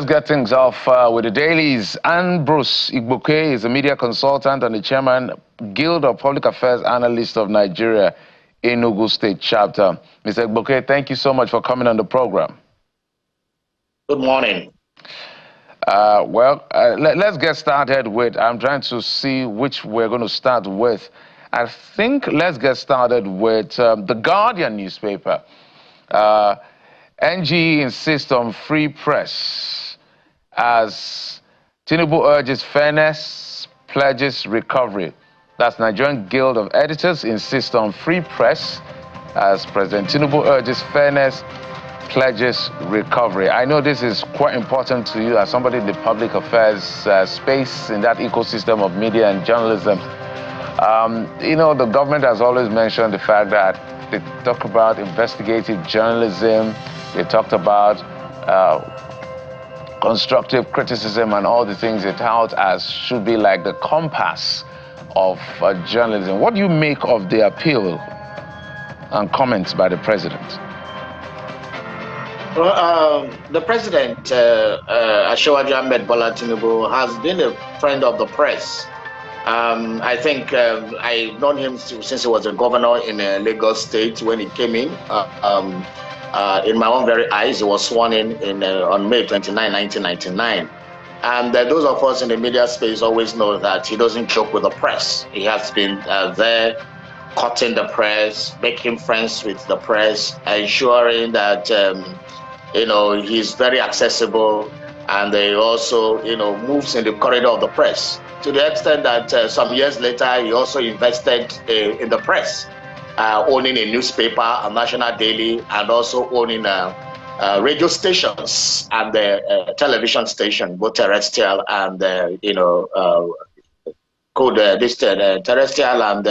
get things off with the dailies. And Bruce Igboke is a media consultant and the chairman, Guild of Public Affairs Analysts of Nigeria, Enugu State Chapter. Mr. Igboke, thank you so much for coming on the program. Good morning. Let's get started with, I'm trying to see which we're going to start with. I think let's get started with the Guardian newspaper. NG insists on free press as Tinubu urges fairness, pledges recovery. That's Nigerian Guild of Editors insists on free press as President Tinubu urges fairness, pledges recovery. I know this is quite important to you as somebody in the public affairs space, in that ecosystem of media and journalism. You know, the government has always mentioned the fact that they talk about investigative journalism, they talked about constructive criticism and all the things they tout as should be like the compass of journalism. What do you make of the appeal and comments by the president? Well, the president, Asiwaju Ahmed Bola Tinubu, has been a friend of the press. I think I've known him since he was a governor in Lagos State when he came in. In my own very eyes, he was sworn in on May 29, 1999. And those of us in the media space always know that he doesn't joke with the press. He has been there cutting the press, making friends with the press, ensuring that, you know, he's very accessible, and he also, you know, moves in the corridor of the press. To the extent that some years later, he also invested in the press, owning a newspaper, a national daily, and also owning radio stations and the television station, both terrestrial and, you know, terrestrial and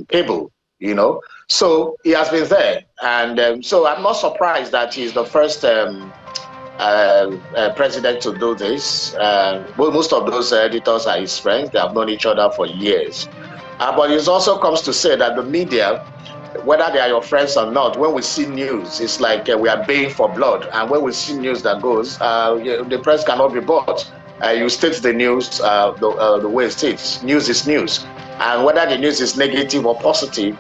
cable, you know. So he has been there. And so I'm not surprised that he's the first president to do this. Most of those editors are his friends. They have known each other for years. But it also comes to say that the media, whether they are your friends or not, when we see news, it's like we are baying for blood. And when we see news that goes, the press cannot be bought. You state the news the way it states. News is news. And whether the news is negative or positive,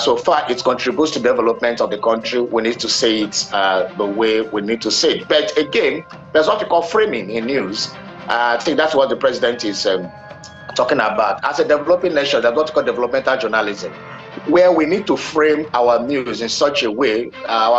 so far it contributes to the development of the country. We need to say it the way we need to say it. But again, there's what we call framing in news. I think that's what the president is talking about. As a developing nation, there's what we call developmental journalism, where we need to frame our news in such a way,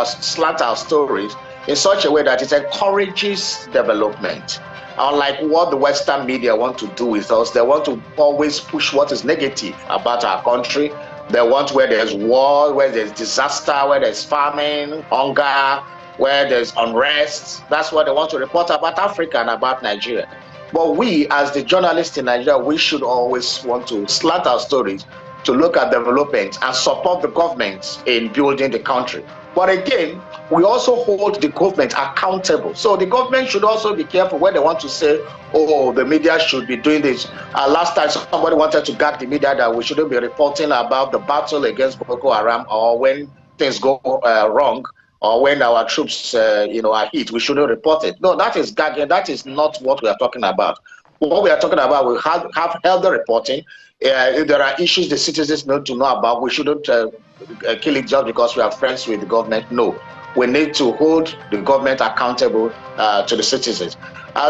slant our stories in such a way that it encourages development. Unlike what the Western media want to do with us, they want to always push what is negative about our country. They want where there's war, where there's disaster, where there's famine, hunger, where there's unrest. That's what they want to report about Africa and about Nigeria. But we, as the journalists in Nigeria, we should always want to slant our stories to look at development and support the government in building the country. But again, we also hold the government accountable. So the government should also be careful when they want to say, oh, the media should be doing this. Last time somebody wanted to gag the media that we shouldn't be reporting about the battle against Boko Haram, or when things go wrong, or when our troops you know, are hit, we shouldn't report it. No, that is gagging. That is not what we are talking about. What we are talking about, we have held the reporting. If there are issues the citizens need to know about, we shouldn't kill it just because we are friends with the government. No, we need to hold the government accountable to the citizens.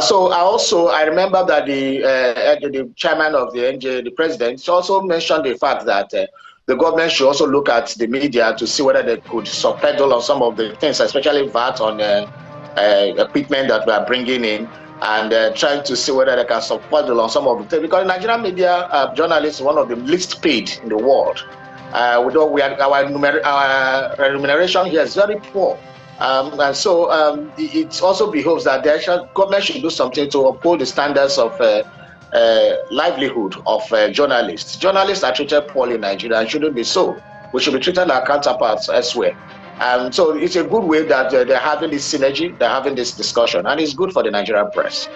So I remember that the chairman of the NJ, the president, also mentioned the fact that the government should also look at the media to see whether they could subpedal on some of the things, especially VAT on equipment that we are bringing in, and trying to see whether they can subpedal on some of the things. Because Nigerian media journalists are one of the least paid in the world. Our remuneration here is very poor. And so it also behoves that the government should do something to uphold the standards of livelihood of journalists. Journalists are treated poorly in Nigeria and shouldn't be so. We should be treated like counterparts elsewhere. So it's a good way that they're having this synergy, they're having this discussion, and it's good for the Nigerian press.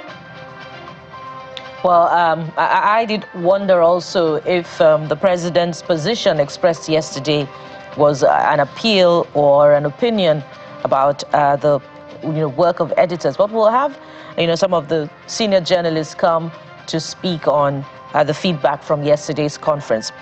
Well, I did wonder also if the president's position expressed yesterday was an appeal or an opinion about the work of editors. But we'll have, some of the senior journalists come to speak on the feedback from yesterday's conference.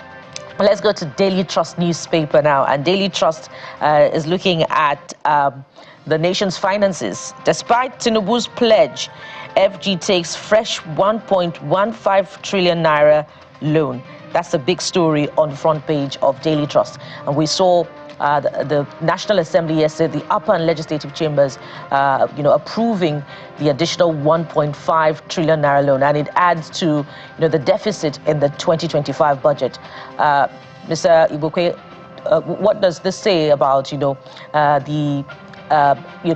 Let's go to Daily Trust newspaper now. And Daily Trust is looking at the nation's finances. Despite Tinubu's pledge, FG takes fresh 1.15 trillion naira loan. That's the big story on the front page of Daily Trust. And we saw the National Assembly yesterday, the upper and legislative chambers, approving the additional 1.5 trillion naira loan, and it adds to, the deficit in the 2025 budget. Mr. Igboke, what does this say about, the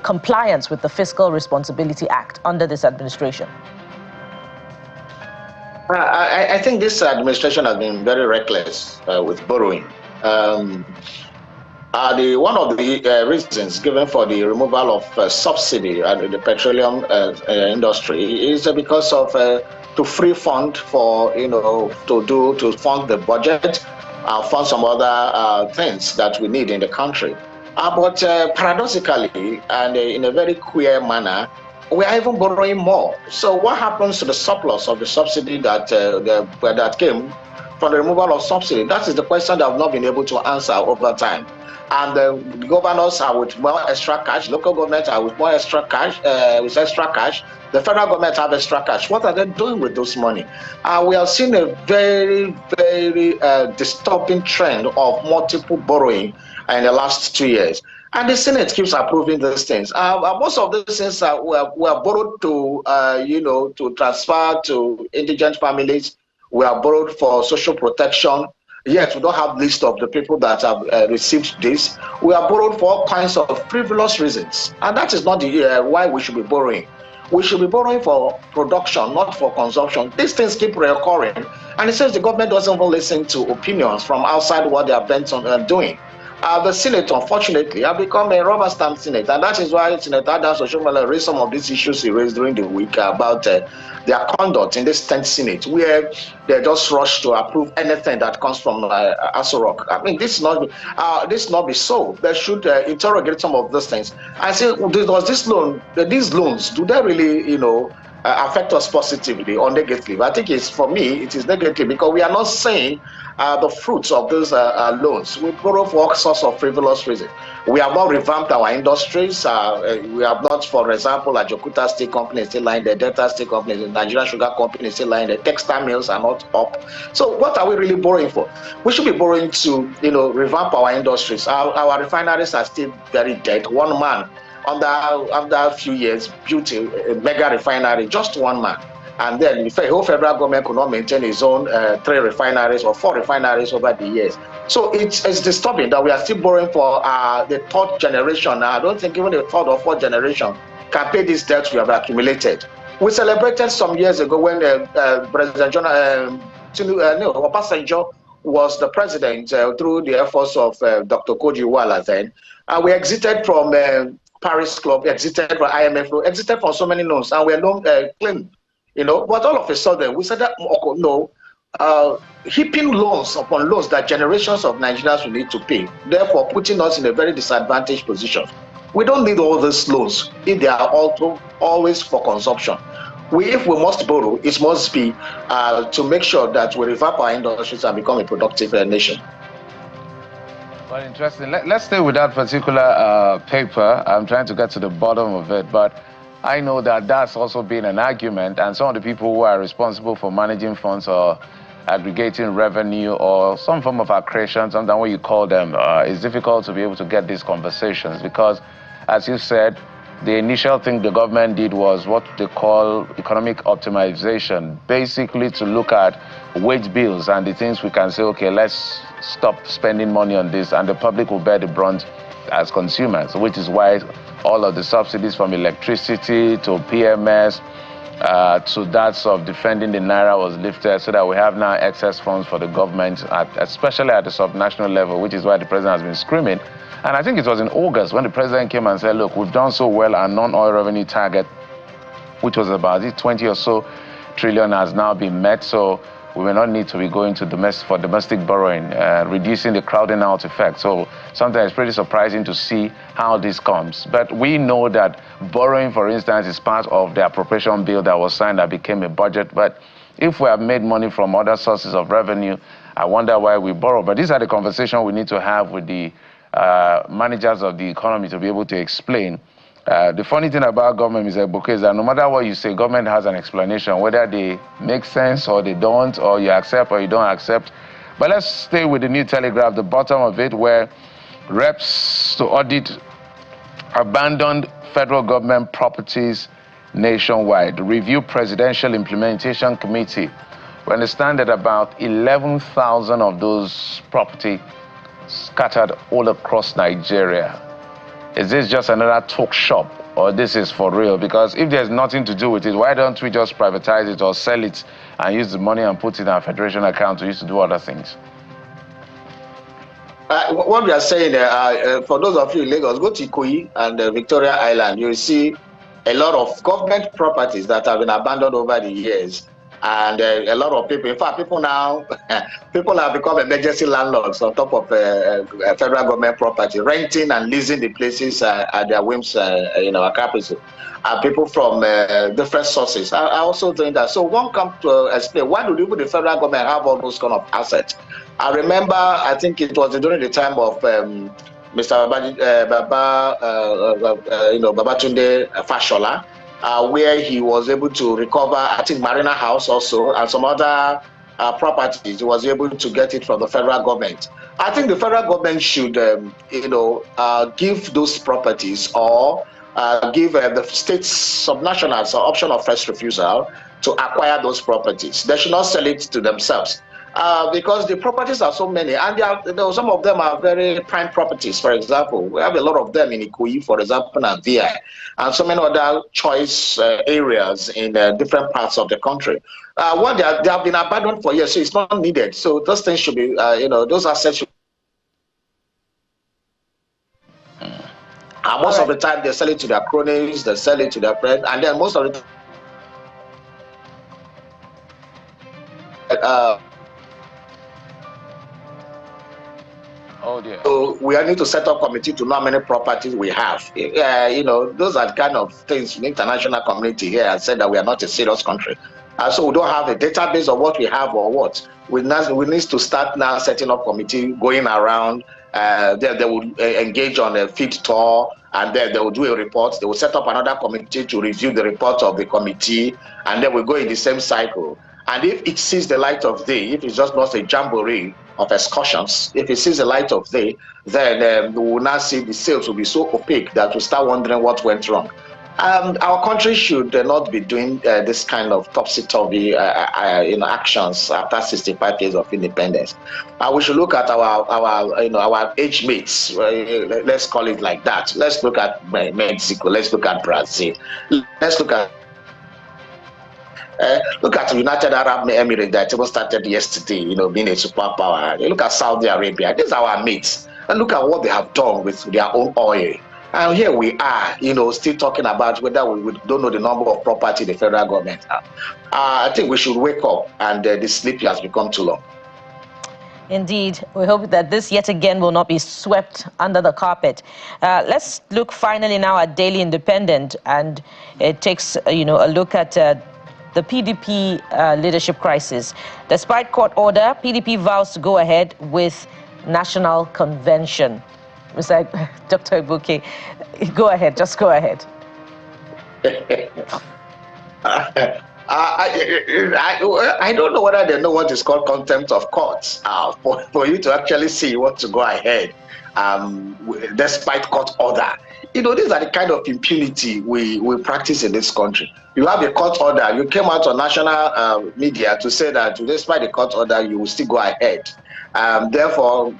compliance with the Fiscal Responsibility Act under this administration? I think this administration has been very reckless with borrowing. One of the reasons given for the removal of subsidy in the petroleum industry is because of to free fund for to fund the budget, fund some other things that we need in the country. But paradoxically and in a very queer manner, we are even borrowing more. So what happens to the surplus of the subsidy that came from the removal of subsidy? That is the question that I've not been able to answer over time. And the governors are with more extra cash, local governments are with more extra cash, the federal government have extra cash. What are they doing with those money? We have seen a very, very disturbing trend of multiple borrowing in the last 2 years. And the Senate keeps approving these things. Most of these things were borrowed to, to transfer to indigent families. We are borrowed for social protection. Yet we don't have list of the people that have received this. We are borrowed for all kinds of frivolous reasons. And that is not the why we should be borrowing. We should be borrowing for production, not for consumption. These things keep recurring. And it says the government doesn't even listen to opinions from outside what they are bent on doing. The Senate, unfortunately, have become a rubber stamp Senate, and that is why Senator Adams Oshiomhole raised some of these issues he raised during the week about their conduct in this 10th Senate, where they just rush to approve anything that comes from Aso Rock. I mean, this not be so. They should interrogate some of those things. I say, does these loans, do they really, affect us positively or negatively? I think for me, it is negative because we are not seeing the fruits of those loans. We borrow for all sorts of frivolous reasons. We have not revamped our industries. We have not, for example, like Jokuta Steel Company is still lying there, Delta Steel Company, the Nigerian Sugar Company is still lying there, textile mills are not up. So what are we really borrowing for? We should be borrowing to, revamp our industries. Our refineries are still very dead. One man, under a few years, built a mega refinery, just one man. And then the whole federal government could not maintain its own 3 refineries or 4 refineries over the years. So it's disturbing that we are still borrowing for the 3rd generation. I don't think even the 3rd or 4th generation can pay this debt we have accumulated. We celebrated some years ago when President Obasanjo was the president through the efforts of Dr. Koji Iweala then. We exited from Paris Club, exited from IMF, exited from so many loans, and we are loan clean. But all of a sudden we said that no, heaping loans upon loans that generations of Nigerians will need to pay, therefore putting us in a very disadvantaged position. We don't need all these loans if they are always for consumption. If we must borrow, it must be to make sure that we revamp our industries and become a productive nation. Well, interesting. Let's stay with that particular paper. I'm trying to get to the bottom of it, but I know that that's also been an argument, and some of the people who are responsible for managing funds or aggregating revenue or some form of accretion, sometimes what you call them, it's difficult to be able to get these conversations because, as you said, the initial thing the government did was what they call economic optimization, basically to look at wage bills and the things we can say, okay, let's stop spending money on this, and the public will bear the brunt as consumers, which is why all of the subsidies from electricity to PMS to that of defending the Naira was lifted so that we have now excess funds for the government, especially at the subnational level, which is why the president has been screaming. And I think it was in August when the president came and said, look, we've done so well, our non-oil revenue target, which was about 20 or so trillion, has now been met. So we may not need to be going to domestic borrowing, reducing the crowding out effect. So sometimes it's pretty surprising to see how this comes. But we know that borrowing, for instance, is part of the appropriation bill that was signed that became a budget. But if we have made money from other sources of revenue, I wonder why we borrow. But these are the conversations we need to have with the managers of the economy to be able to explain. The funny thing about government, Mr. Igboke, is that no matter what you say, government has an explanation, whether they make sense or they don't, or you accept or you don't accept. But let's stay with the New Telegraph, the bottom of it, where reps to audit abandoned federal government properties nationwide. Review Presidential Implementation Committee. We understand that about 11,000 of those property scattered all across Nigeria. Is this just another talk shop, or this is for real? Because if there's nothing to do with it, why don't we just privatize it or sell it and use the money and put it in our federation account to use to do other things? What we are saying, for those of you in Lagos, go to Ikoyi and Victoria Island. You will see a lot of government properties that have been abandoned over the years. And a lot of people, in fact, people have become emergency landlords on top of federal government property, renting and leasing the places at their whims, our capital. And people from different sources are also doing that. So one comes to explain, why do even the federal government have all those kind of assets? I remember, I think it was during the time of Mr. Babatunde Fashola, where he was able to recover, I think, Marina House also, and some other properties. He was able to get it from the federal government. I think the federal government should, give those properties, or give the states subnationals an option of first refusal to acquire those properties. They should not sell it to themselves. Because the properties are so many, and some of them are very prime properties. For example, we have a lot of them in Ikoyi, for example, and VI, and so many other choice areas in different parts of the country. They have been abandoned for years, so it's not needed. So those things should be, those assets should. And most of the time, they sell it to their cronies, they sell it to their friends, and then most of the time, oh dear. So we need to set up a committee to know how many properties we have. Those are the kind of things the international community here has said that we are not a serious country. So we don't have a database of what we have or what. We need to start now setting up committee going around. They will engage on a field tour, and then they will do a report. They will set up another committee to review the report of the committee, and then we go in the same cycle. And if it sees the light of day, if it's just not a jamboree of excursions, if it sees the light of day, then we will now see the sales will be so opaque that we start wondering what went wrong. Our country should not be doing this kind of topsy-turvy actions after 65 years of independence. We should look at our age mates. Let's call it like that. Let's look at Mexico. Let's look at Brazil. Let's look at the United Arab Emirates that even started yesterday, being a superpower. Look at Saudi Arabia. These are our mates. And look at what they have done with their own oil. And here we are, still talking about whether we don't know the number of property the federal government have. I think we should wake up, and the sleep has become too long. Indeed. We hope that this yet again will not be swept under the carpet. Let's look finally now at Daily Independent, and it takes a look at the PDP leadership crisis. Despite court order, PDP vows to go ahead with national convention. Mr. Dr. Igboke, go ahead, just go ahead. I don't know whether they know what is called contempt of courts for you to actually see what to go ahead despite court order. These are the kind of impunity we practice in this country. You have a court order. You came out on national media to say that despite the court order, you will still go ahead. Therefore,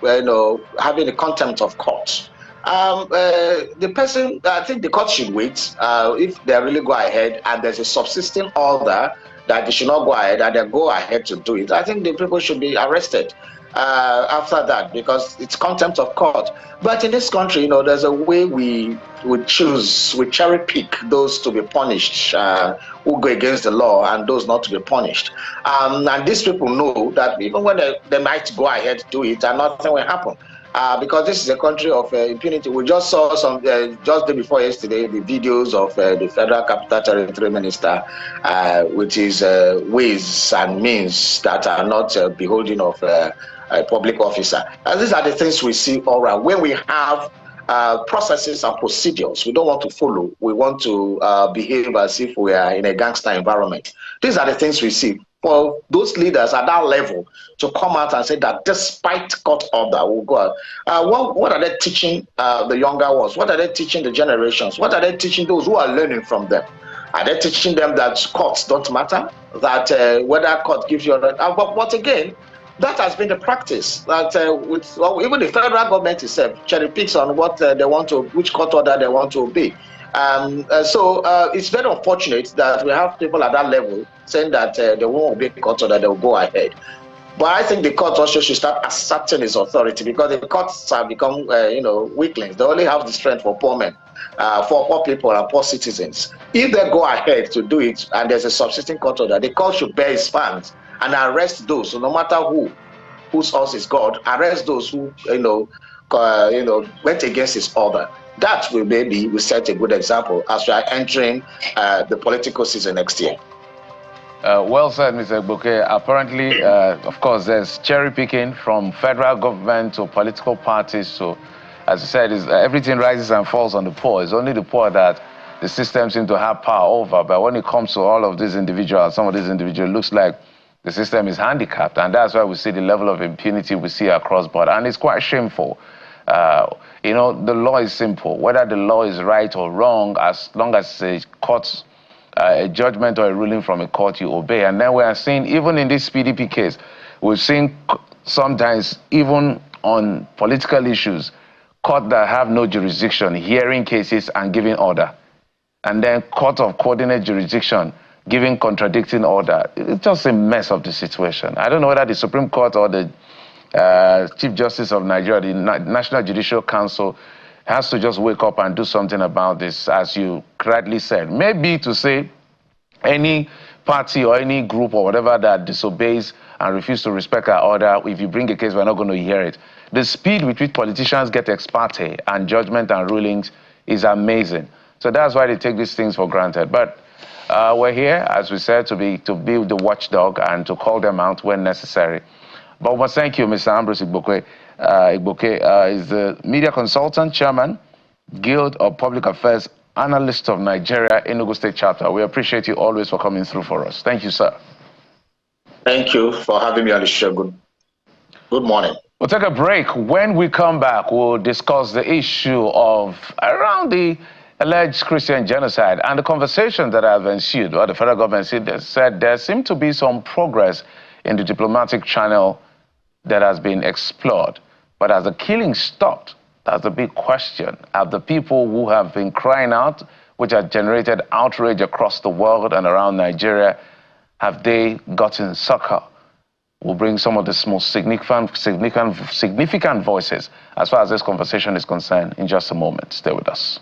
having a contempt of court. The person, I think the court should wait. If they really go ahead and there's a subsisting order that they should not go ahead and they go ahead to do it, I think the people should be arrested. after that, because it's contempt of court. But in this country, you know, there's a way we cherry pick those to be punished who go against the law and those not to be punished. And these people know that even when they might go ahead to do it and nothing will happen. Because this is a country of impunity. We just saw some, just the day before yesterday, the videos of the Federal Capital Territory Minister with his ways and means that are not beholding of a public officer. And these are the things we see all around. When we have processes and procedures we don't want to follow, we want to behave as if we are in a gangster environment. These are the things we see. For those leaders at that level to come out and say that despite court order, we'll go out. What are they teaching the younger ones? What are they teaching the generations? What are they teaching those who are learning from them? Are they teaching them that courts don't matter? That whether court gives you a but again, that has been the practice. That even the federal government itself cherry picks on what they want to, which court order they want to obey. So it's very unfortunate that we have people at that level saying that they won't obey court order, they will go ahead. But I think the court also should start asserting its authority, because the courts have become, you know, weaklings. They only have the strength for poor men, for poor people and poor citizens. If they go ahead to do it and there's a subsisting court order, the court should bear its fines and arrest those. So no matter whose house is God, arrest those who, went against his order. That will maybe set a good example as we are entering the political season next year. Well said, Mr. Igboke. Apparently, of course, there's cherry picking from federal government to political parties. So, as you said, everything rises and falls on the poor. It's only the poor that the system seems to have power over. But when it comes to all of these individuals, some of these individuals, it looks like the system is handicapped. And that's why we see the level of impunity we see across board. And it's quite shameful. You know, the law is simple. Whether the law is right or wrong, as long as a court, a judgment or a ruling from a court, you obey. And then we are seeing, even in this PDP case, we've seen sometimes, even on political issues, courts that have no jurisdiction hearing cases and giving order. And then court of coordinate jurisdiction giving contradicting order. It's just a mess of the situation. I don't know whether the Supreme Court or the Chief Justice of Nigeria, the National Judicial Council, has to just wake up and do something about this, as you correctly said. Maybe to say any party or any group or whatever that disobeys and refuses to respect our order, if you bring a case, we're not going to hear it. The speed with which politicians get ex parte and judgment and rulings is amazing. So that's why they take these things for granted. But we're here, as we said, to be the watchdog and to call them out when necessary. But thank you, Mr. Ambrose Igboke. Igboke is the media consultant, chairman, Guild of Public Affairs Analyst of Nigeria, Enugu State Chapter. We appreciate you always for coming through for us. Thank you, sir. Thank you for having me on the show. Good morning. We'll take a break. When we come back, we'll discuss the issue of around the alleged Christian genocide and the conversation that have ensued. Well, the federal government said there seemed to be some progress in the diplomatic channel that has been explored. But as the killing stopped, that's a big question. Have the people who have been crying out, which have generated outrage across the world and around Nigeria, have they gotten succor? We'll bring some of the most significant voices as far as this conversation is concerned in just a moment. Stay with us.